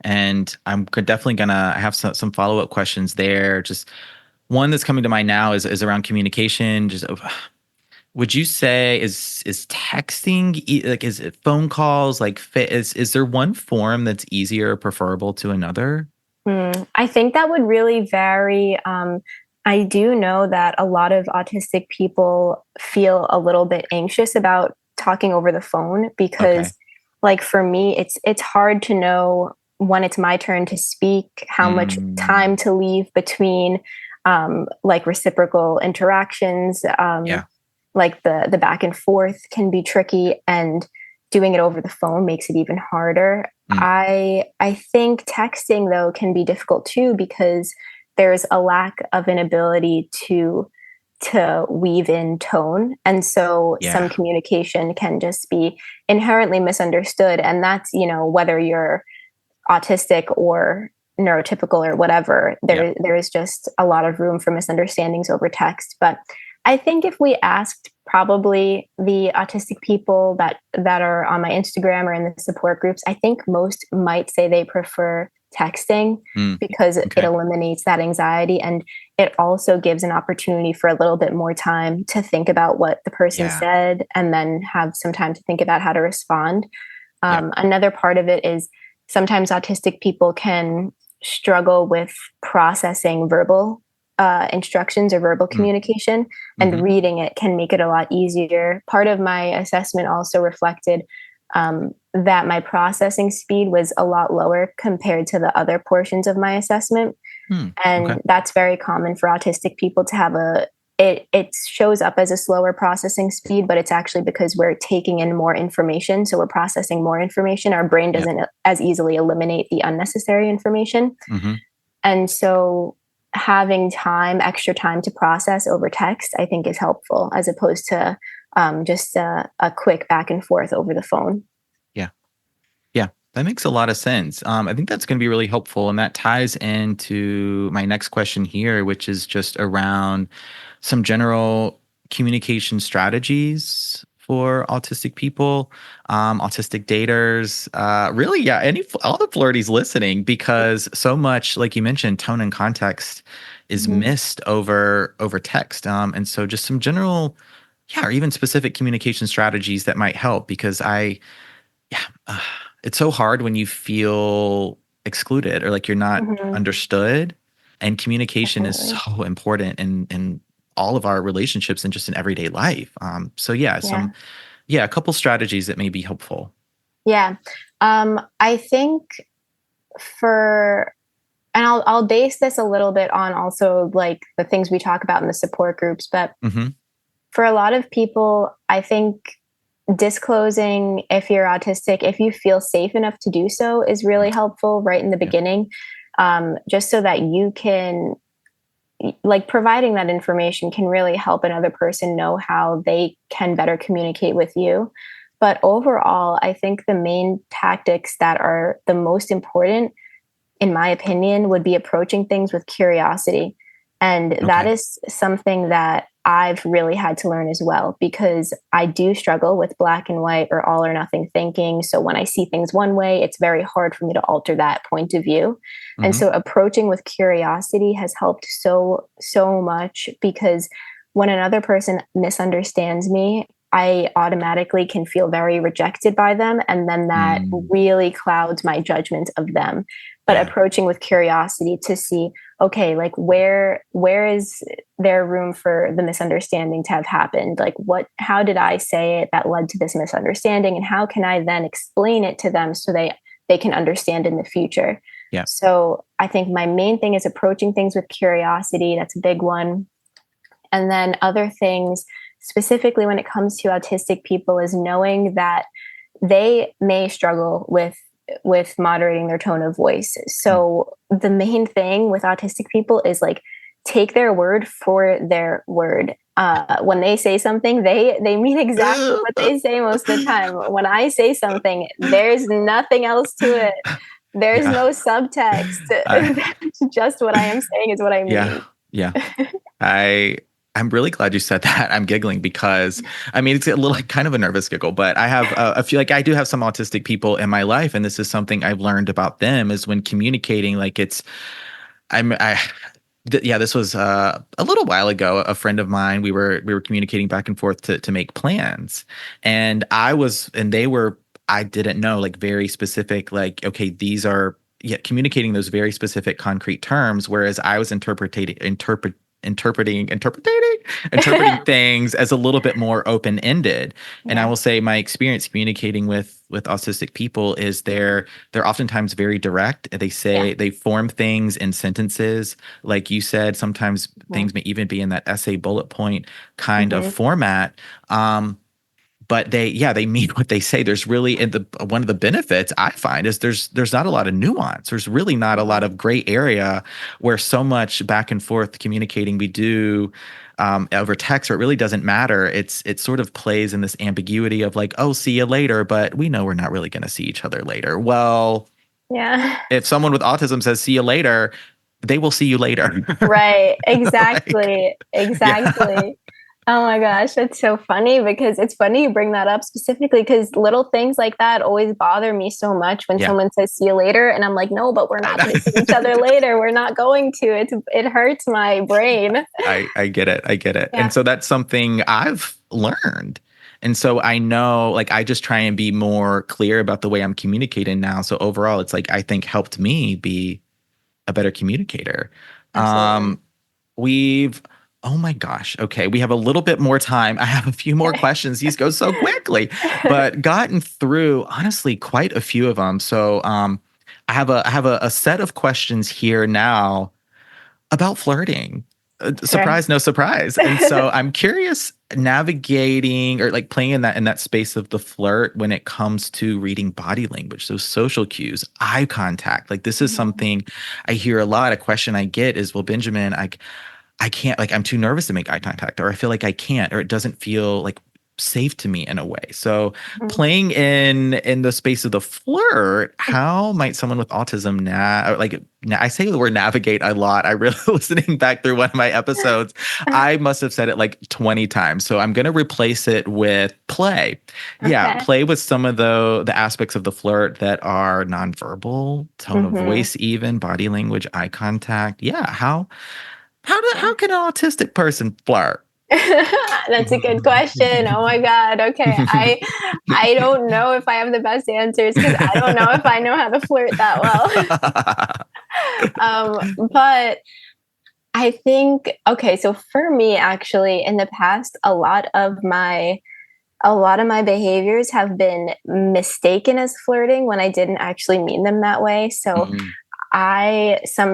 And I'm definitely going to have some follow-up questions there. Just one that's coming to mind now is around communication. Just would you say is texting, like, is it phone calls? Like, is there one form that's easier or preferable to another? I think that would really vary. I do know that a lot of autistic people feel a little bit anxious about talking over the phone, because like for me, it's hard to know when it's my turn to speak, how much time to leave between like reciprocal interactions. Like the back and forth can be tricky, and doing it over the phone makes it even harder. I think texting, though, can be difficult too, because there's a lack of an ability to to weave in tone. And so some Yeah. communication can just be inherently misunderstood. And that's, whether you're autistic or neurotypical or whatever, Yeah. there is just a lot of room for misunderstandings over text. But I think if we asked probably the autistic people that are on my Instagram or in the support groups, I think most might say they prefer texting because it Okay. eliminates that anxiety, and it also gives an opportunity for a little bit more time to think about what the person Yeah. said and then have some time to think about how to respond. Yeah. Another part of it is sometimes autistic people can struggle with processing verbal instructions or verbal communication, and reading it can make it a lot easier. Part of my assessment also reflected that my processing speed was a lot lower compared to the other portions of my assessment. And Okay. that's very common for autistic people to have it shows up as a slower processing speed, but it's actually because we're taking in more information. So we're processing more information. Our brain doesn't as easily eliminate the unnecessary information. And so having extra time to process over text, I think is helpful as opposed to just a quick back and forth over the phone. Yeah. Yeah. That makes a lot of sense. I think that's going to be really helpful. And that ties into my next question here, which is just around some general communication strategies for autistic people, autistic daters, really, yeah, all the flirties listening, because so much, like you mentioned, tone and context is missed over text. And so just some general, or even specific communication strategies that might help, because it's so hard when you feel excluded or like you're not understood, and communication is Definitely. so important in all of our relationships and just in everyday life. A couple strategies that may be helpful. Yeah. I think and I'll base this a little bit on also like the things we talk about in the support groups, but for a lot of people, I think disclosing if you're autistic, if you feel safe enough to do so, is really helpful right in the beginning, just so that you can, like, providing that information can really help another person know how they can better communicate with you. But overall, I think the main tactics that are the most important, in my opinion, would be approaching things with curiosity. And that is something that I've really had to learn as well, because I do struggle with black and white or all or nothing thinking. So when I see things one way, it's very hard for me to alter that point of view. And so approaching with curiosity has helped so much, because when another person misunderstands me, I automatically can feel very rejected by them. And then that really clouds my judgment of them. But approaching with curiosity to see, okay, like where is there room for the misunderstanding to have happened? Like how did I say it that led to this misunderstanding? And how can I then explain it to them so they can understand in the future? Yeah. So I think my main thing is approaching things with curiosity. That's a big one. And then other things, specifically when it comes to autistic people, is knowing that they may struggle with moderating their tone of voice. So the main thing with autistic people is like, take their word for their word. When they say something, they mean exactly what they say most of the time. When I say something, there's nothing else to it. There's no subtext. Just what I am saying is what I mean. Yeah. I'm really glad you said that. I'm giggling because, I mean, it's a little kind of a nervous giggle, but I have a few, like I do have some autistic people in my life, and this is something I've learned about them, is when communicating, like this was a little while ago. A friend of mine, we were communicating back and forth to make plans, and I didn't know, like, very specific, like, okay, these are communicating those very specific concrete terms, whereas I was interpreting things as a little bit more open-ended. And I will say my experience communicating with autistic people is they're oftentimes very direct. They form things in sentences, like you said. Sometimes things may even be in that essay bullet point kind of format. but they mean what they say. There's really, and one of the benefits I find is there's not a lot of nuance. There's really not a lot of gray area where so much back and forth communicating we do over text, where it really doesn't matter. It sort of plays in this ambiguity of like, oh, see you later, but we know we're not really going to see each other later. Well, yeah. if someone with autism says see you later, they will see you later. Right. Exactly. Like, exactly. yeah. Oh my gosh, that's so funny, because it's funny you bring that up specifically, because little things like that always bother me so much when Yeah. someone says see you later and I'm like, no, but we're not going to see each other later. We're not going to. It hurts my brain. I get it. Yeah. And so that's something I've learned. And so I know, like, I just try and be more clear about the way I'm communicating now. So overall, it's like, I think helped me be a better communicator. Absolutely. Oh my gosh. Okay. We have a little bit more time. I have a few more questions. These go so quickly, but gotten through honestly quite a few of them. So I have a set of questions here now about flirting. Surprise, no surprise. And so I'm curious, navigating or like playing in that space of the flirt when it comes to reading body language, those social cues, eye contact. Like this is something I hear a lot. A question I get is, well, Benjamin, I can't, like, I'm too nervous to make eye contact, or I feel like I can't, or it doesn't feel like safe to me in a way. So playing in the space of the flirt, how might someone with autism I say the word navigate a lot. I really, listening back through one of my episodes, I must have said it like 20 times. So I'm going to replace it with play. Okay. Yeah. Play with some of the aspects of the flirt that are nonverbal, tone of voice, even body language, eye contact. Yeah. How can an autistic person flirt? That's a good question. Oh my God. Okay. I don't know if I have the best answers, because I don't know if I know how to flirt that well. But I think, okay, so for me, actually, in the past, a lot of my behaviors have been mistaken as flirting when I didn't actually mean them that way. So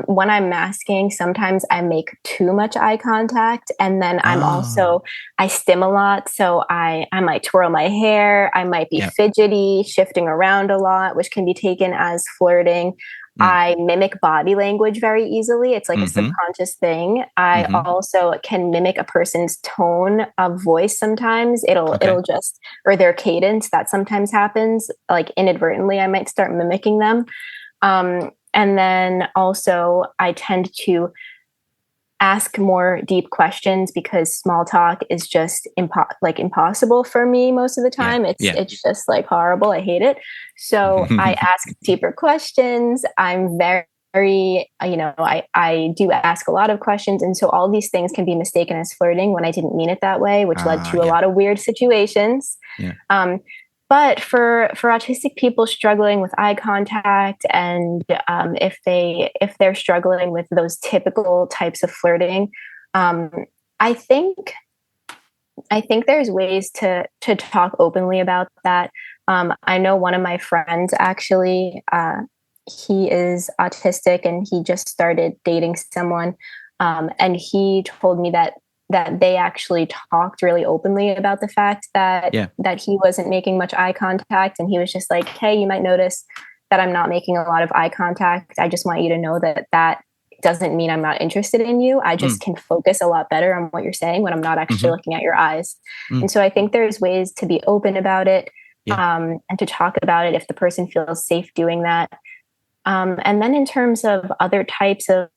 when I'm masking, sometimes I make too much eye contact, and then I stim a lot. So I might twirl my hair. I might be fidgety, shifting around a lot, which can be taken as flirting. I mimic body language very easily. It's like a subconscious thing. I also can mimic a person's tone of voice sometimes. It'll just, or their cadence, that sometimes happens. Like inadvertently, I might start mimicking them. And then also I tend to ask more deep questions, because small talk is just impossible for me most of the time. It's just like horrible. I hate it. So I ask deeper questions. I'm very, I do ask a lot of questions. And so all these things can be mistaken as flirting when I didn't mean it that way, which led to a lot of weird situations. Yeah. But for autistic people struggling with eye contact, and if they're struggling with those typical types of flirting, I think there's ways to talk openly about that. I know one of my friends, actually, he is autistic, and he just started dating someone, and he told me that they actually talked really openly about the fact that he wasn't making much eye contact. And he was just like, hey, you might notice that I'm not making a lot of eye contact. I just want you to know that doesn't mean I'm not interested in you. I just can focus a lot better on what you're saying when I'm not actually looking at your eyes. And so I think there's ways to be open about it, and to talk about it if the person feels safe doing that. And then in terms of other types of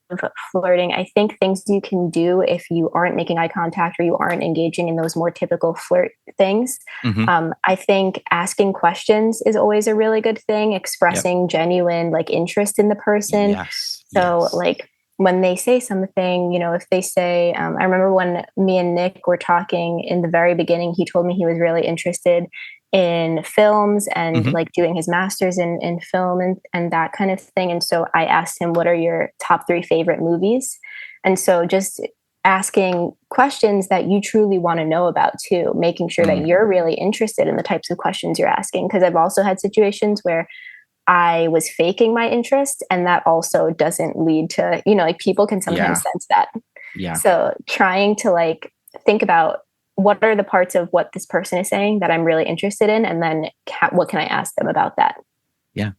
flirting, I think things you can do if you aren't making eye contact, or you aren't engaging in those more typical flirt things. I think asking questions is always a really good thing, expressing genuine interest in the person. So like when they say something, if they say, I remember when me and Nick were talking in the very beginning, he told me he was really interested in films and doing his master's in film and that kind of thing. And so I asked him, what are your top 3 favorite movies? And so just asking questions that you truly want to know about too, making sure that you're really interested in the types of questions you're asking. Because I've also had situations where I was faking my interest, and that also doesn't lead to, people can sometimes sense that. So trying to think about what are the parts of what this person is saying that I'm really interested in? And then what can I ask them about that? Yeah.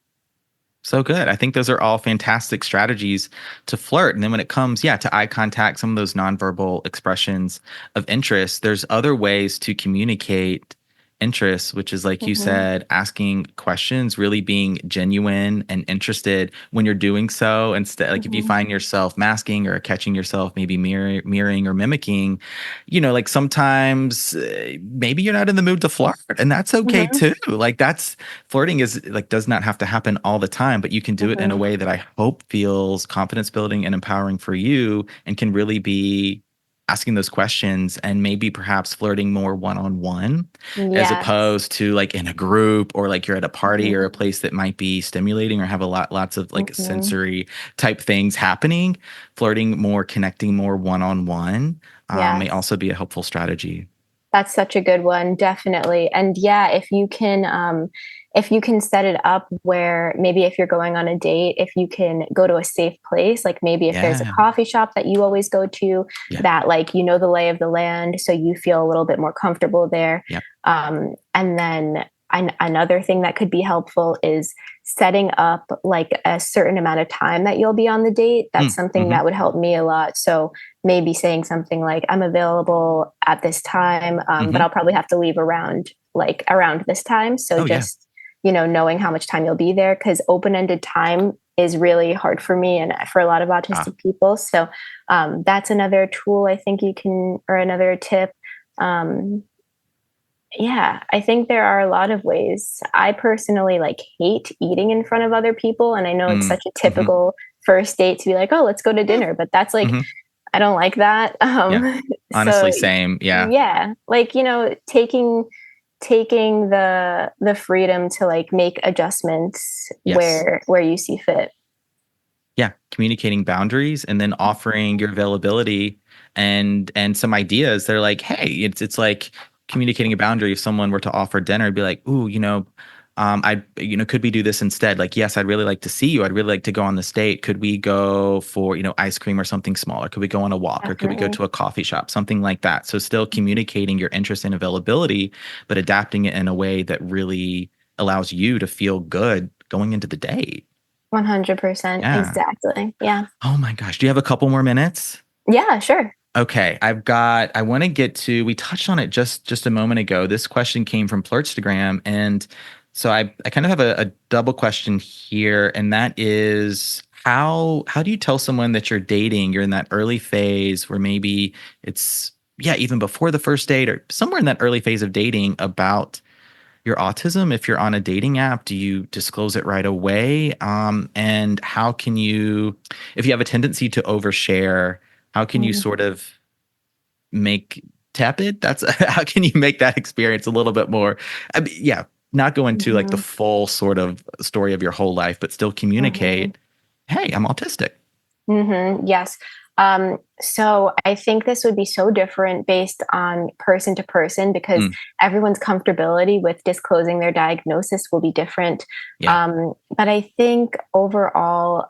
So good. I think those are all fantastic strategies to flirt. And then when it comes, to eye contact, some of those nonverbal expressions of interest, there's other ways to communicate interest, which is like you said, asking questions, really being genuine and interested when you're doing so. Instead, like if you find yourself masking or catching yourself maybe mirroring or mimicking, like sometimes maybe you're not in the mood to flirt, and that's okay too. Like flirting is like does not have to happen all the time, but you can do it in a way that I hope feels confidence building and empowering for you, and can really be asking those questions and maybe perhaps flirting more one-on-one as opposed to like in a group, or like you're at a party or a place that might be stimulating or have lots of like sensory type things happening. Flirting more, connecting more one-on-one may also be a helpful strategy. That's such a good one. Definitely. And if you can set it up where maybe if you're going on a date, if you can go to a safe place, like maybe if there's a coffee shop that you always go to that like, the lay of the land, so you feel a little bit more comfortable there. And then another thing that could be helpful is setting up like a certain amount of time that you'll be on the date. That's something that would help me a lot. So maybe saying something like, I'm available at this time, but I'll probably have to leave around this time. So knowing how much time you'll be there, because open-ended time is really hard for me and for a lot of autistic people. So that's another tool I think or another tip. I think there are a lot of ways. I personally hate eating in front of other people. And I know it's such a typical first date to be like, oh, let's go to dinner. But that's like, I don't like that. Honestly, same. Yeah. Yeah. Like, taking the freedom to like make adjustments where you see fit. Yeah. Communicating boundaries and then offering your availability and some ideas. They're like, hey, it's like communicating a boundary. If someone were to offer dinner, it'd be like, ooh, could we do this instead? Like, yes, I'd really like to see you. I'd really like to go on this date. Could we go for, ice cream or something smaller? Could we go on a walk? Or could we go to a coffee shop? Something like that. So still communicating your interest and availability, but adapting it in a way that really allows you to feel good going into the date. 100%. Yeah. Exactly. Yeah. Oh my gosh. Do you have a couple more minutes? Yeah, sure. Okay, I want to get to, we touched on it just a moment ago. This question came from Flirtstagram. And so I kind of have a double question here. And that is, how do you tell someone that you're dating, you're in that early phase where maybe it's, even before the first date or somewhere in that early phase of dating, about your autism? If you're on a dating app, do you disclose it right away? And how can you, if you have a tendency to overshare, how can you sort of make tepid? How can you make that experience a little bit more? Not go into like the full sort of story of your whole life, but still communicate, hey, I'm autistic. Yes. So I think this would be so different based on person to person, because everyone's comfortability with disclosing their diagnosis will be different. But I think overall,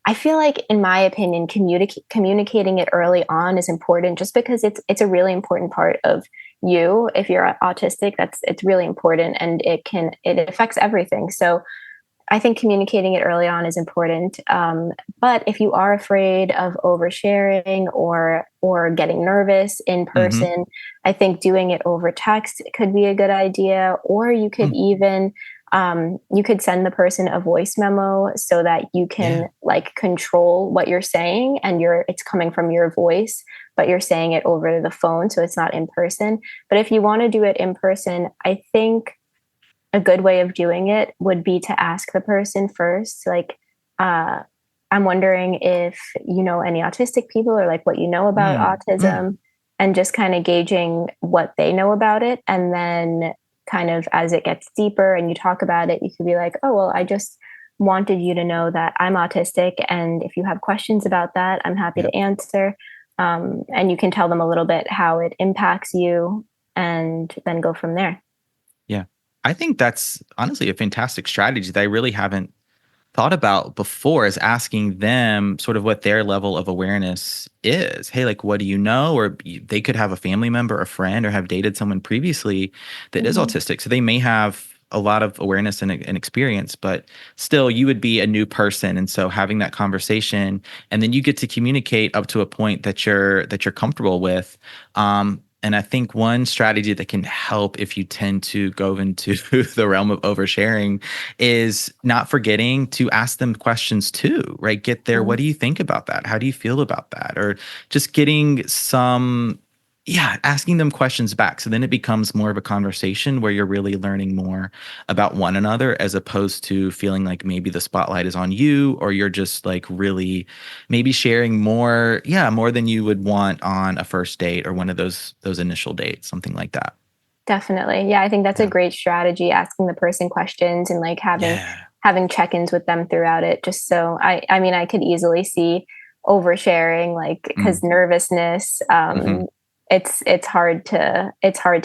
I feel like, in my opinion, communicating it early on is important, just because it's a really important part of you. If you're autistic, it's really important, and it affects everything. So I think communicating it early on is important. But if you are afraid of oversharing or getting nervous in person, I think doing it over text could be a good idea. Or you could even you could send the person a voice memo so that you can control what you're saying, and it's coming from your voice, but you're saying it over the phone, so it's not in person. But if you want to do it in person, I think a good way of doing it would be to ask the person first, like, I'm wondering if you know any autistic people, or like what you know about autism, and just kind of gauging what they know about it. And then kind of as it gets deeper and you talk about it, you could be like, oh, well, I just wanted you to know that I'm autistic, and if you have questions about that, I'm happy to answer. And you can tell them a little bit how it impacts you, and then go from there. Yeah. I think that's honestly a fantastic strategy that I really haven't thought about before is asking them sort of what their level of awareness is. Hey, like, what do you know? Or they could have a family member, a friend, or have dated someone previously that is autistic. So they may have a lot of awareness and experience, but still you would be a new person. And so having that conversation, and then you get to communicate up to a point that you're comfortable with. And I think one strategy that can help if you tend to go into the realm of oversharing is not forgetting to ask them questions too, right? Get there. What do you think about that? How do you feel about that? Or just getting asking them questions back. So then it becomes more of a conversation where you're really learning more about one another, as opposed to feeling like maybe the spotlight is on you, or you're just like really maybe sharing more than you would want on a first date or one of those initial dates, something like that. Definitely. Yeah, I think that's a great strategy, asking the person questions and like having check-ins with them throughout it. Just so I mean, I could easily see oversharing, like, because nervousness, it's hard to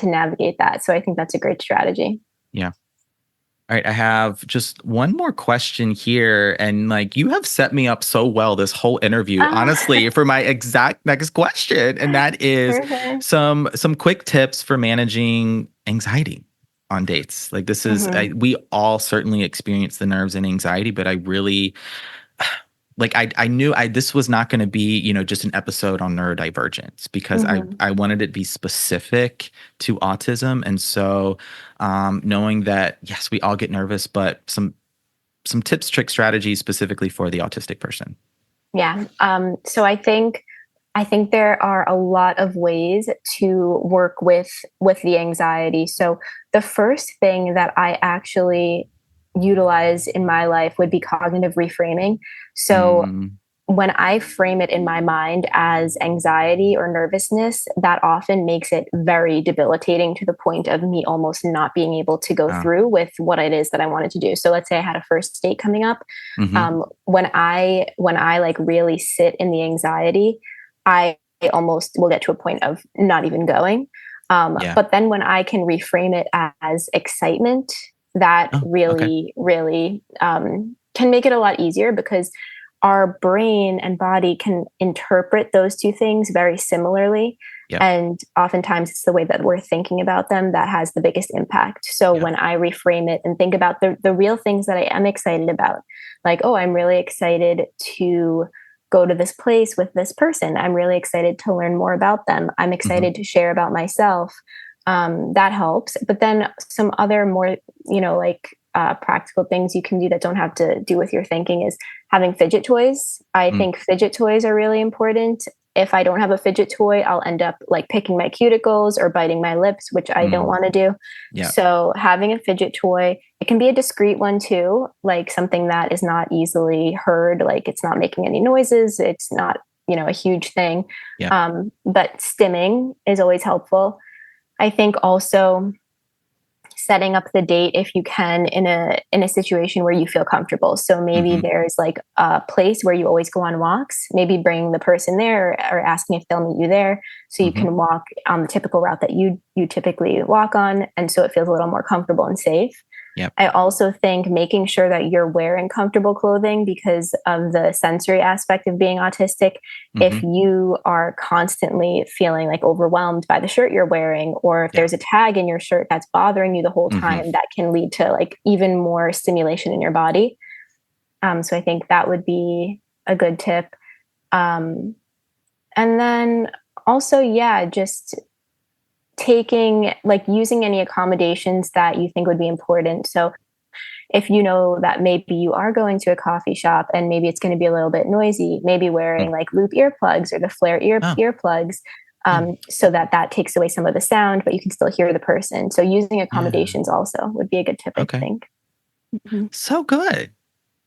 navigate that. So I think that's a great strategy. Yeah. All right, I have just one more question here, and like, you have set me up so well this whole interview, honestly, for my exact next question, and that is some quick tips for managing anxiety on dates. Like, this is we all certainly experience the nerves and anxiety, but I really like I knew this was not going to be, just an episode on neurodivergence, because I wanted it to be specific to autism. And so knowing that, yes, we all get nervous, but some tips, tricks, strategies specifically for the autistic person. Yeah. So I think there are a lot of ways to work with the anxiety. So the first thing that I actually utilize in my life would be cognitive reframing. So when I frame it in my mind as anxiety or nervousness, that often makes it very debilitating, to the point of me almost not being able to go through with what it is that I wanted to do. So let's say I had a first date coming up. When I like really sit in the anxiety, I almost will get to a point of not even going. But then when I can reframe it as excitement, that really can make it a lot easier, because our brain and body can interpret those two things very similarly. And oftentimes it's the way that we're thinking about them that has the biggest impact. So when I reframe it and think about the real things that I am excited about, like, oh, I'm really excited to go to this place with this person. I'm really excited to learn more about them. I'm excited to share about myself. That helps. But then some other more, practical things you can do that don't have to do with your thinking is having fidget toys. I think fidget toys are really important. If I don't have a fidget toy, I'll end up like picking my cuticles or biting my lips, which I don't want to do. So having a fidget toy, it can be a discreet one too, like something that is not easily heard, like it's not making any noises. It's not, a huge thing. But stimming is always helpful. I think also setting up the date, if you can, in a situation where you feel comfortable. So maybe there's like a place where you always go on walks, maybe bring the person there, or asking if they'll meet you there, so you can walk on the typical route that you typically walk on. And so it feels a little more comfortable and safe. I also think making sure that you're wearing comfortable clothing, because of the sensory aspect of being autistic. If you are constantly feeling like overwhelmed by the shirt you're wearing, or if there's a tag in your shirt that's bothering you the whole time, that can lead to like even more stimulation in your body. So I think that would be a good tip. And then also, just using any accommodations that you think would be important. So if you know that maybe you are going to a coffee shop and maybe it's going to be a little bit noisy, maybe wearing like loop earplugs or the Flirt earplugs, so that takes away some of the sound, but you can still hear the person. So using accommodations also would be a good tip, I think. So good.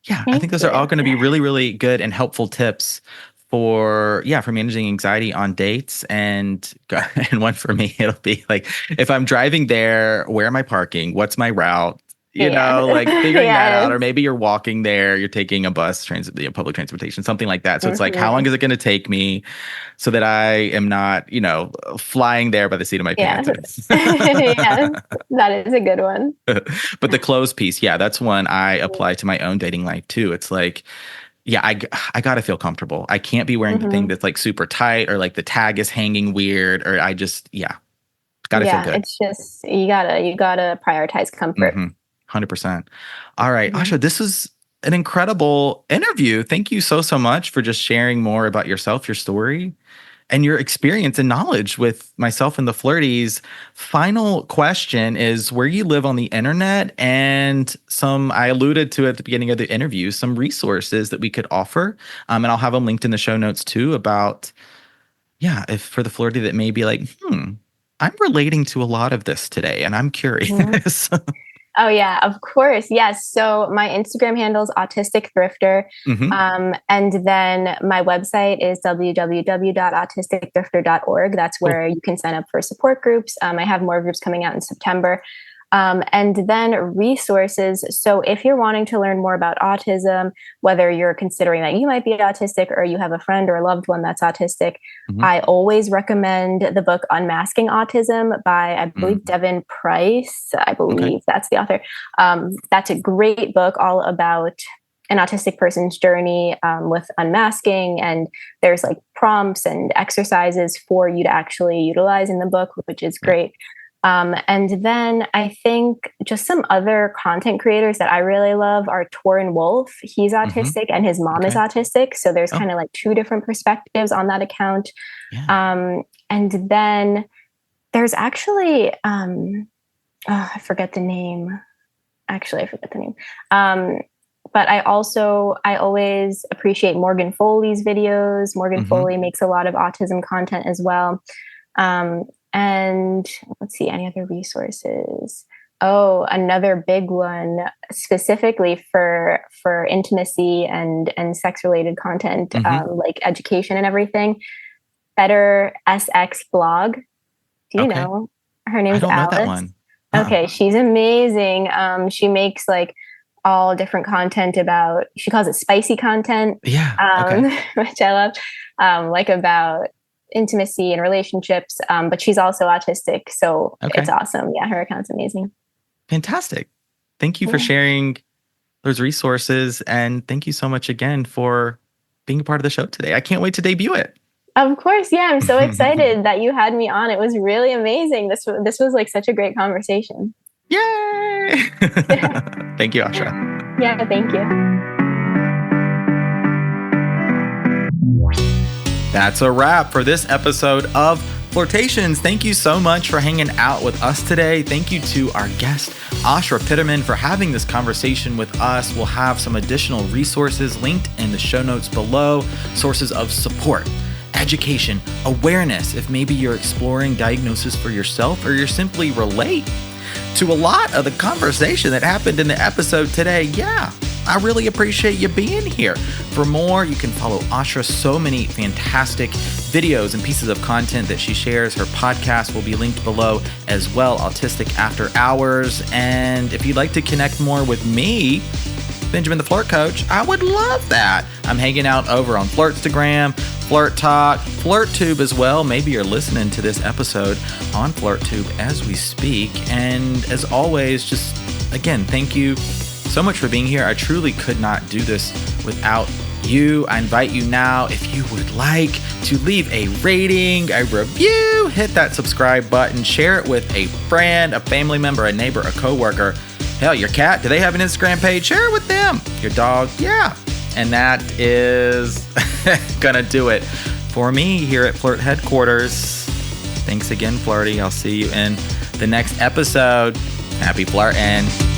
Yeah, I think those are all going to be really, really good and helpful tips for managing anxiety on dates. And one for me, it'll be like, if I'm driving there, where am I parking? What's my route? like figuring that Yes. out. Or maybe you're walking there, you're taking a bus, public transportation, something like that. So it's like, how long is it going to take me so that I am not, flying there by the seat of my Yeah. pants? Yes, that is a good one. But the clothes piece, yeah, that's one I apply to my own dating life too. It's like, yeah, I gotta feel comfortable. I can't be wearing the thing that's like super tight or like the tag is hanging weird, or I just, gotta feel good. It's just, you gotta prioritize comfort. 100%. All right, Ashra, this was an incredible interview. Thank you so much for just sharing more about yourself, your story, and your experience and knowledge with myself and the Flirties. Final question is where you live on the internet, and I alluded to at the beginning of the interview, some resources that we could offer. And I'll have them linked in the show notes too about, if for the Flirty that may be like, I'm relating to a lot of this today and I'm curious. Oh, yeah, of course. Yes. So my Instagram handle is Autistic Thrifter. And then my website is www.autisticthrifter.org. That's where you can sign up for support groups. I have more groups coming out in September. And then resources. So if you're wanting to learn more about autism, whether you're considering that you might be autistic or you have a friend or a loved one that's autistic, I always recommend the book Unmasking Autism by, I believe, Devin Price. I believe that's the author. That's a great book all about an autistic person's journey with unmasking. And there's like prompts and exercises for you to actually utilize in the book, which is great. And then I think just some other content creators that I really love are Torin Wolf. He's autistic and his mom is autistic. So there's kind of like two different perspectives on that account. And then there's actually, I forget the name. But I always appreciate Morgan Foley's videos. Morgan Foley makes a lot of autism content as well. And let's see, any other resources? Oh, another big one specifically for intimacy and sex related content, like education and everything. Better SX blog. Do you know? Her name's Alice. I don't know that one. Okay, she's amazing. She makes like all different content about, she calls it spicy content. Which I love. Like about intimacy and relationships, but she's also autistic, so it's awesome. Yeah, her account's amazing. Fantastic. Thank you for sharing those resources, and thank you so much again for being a part of the show today. I can't wait to debut it. Of course, yeah, I'm so excited that you had me on. It was really amazing. This was like such a great conversation. Yay! Thank you, Ashra. Yeah, thank you. That's a wrap for this episode of Flirtations. Thank you so much for hanging out with us today. Thank you to our guest, Ashra Piterman, for having this conversation with us. We'll have some additional resources linked in the show notes below, sources of support, education, awareness, if maybe you're exploring diagnosis for yourself or you're simply relate to a lot of the conversation that happened in the episode today. I really appreciate you being here. For more, you can follow Ashra. So many fantastic videos and pieces of content that she shares. Her podcast will be linked below as well, Autistic After Hours. And if you'd like to connect more with me, Benjamin the Flirt Coach, I would love that. I'm hanging out over on Flirtstagram, Flirt Talk, FlirtTube as well. Maybe you're listening to this episode on FlirtTube as we speak. And as always, just again, thank you so much for being here. I truly could not do this without you. I invite you now, if you would like to leave a rating, a review, hit that subscribe button, share it with a friend, a family member, a neighbor, a coworker. Hell, your cat, do they have an Instagram page? Share it with them. Your dog, yeah. And that is gonna do it for me here at Flirt Headquarters. Thanks again, Flirty. I'll see you in the next episode. Happy flirting.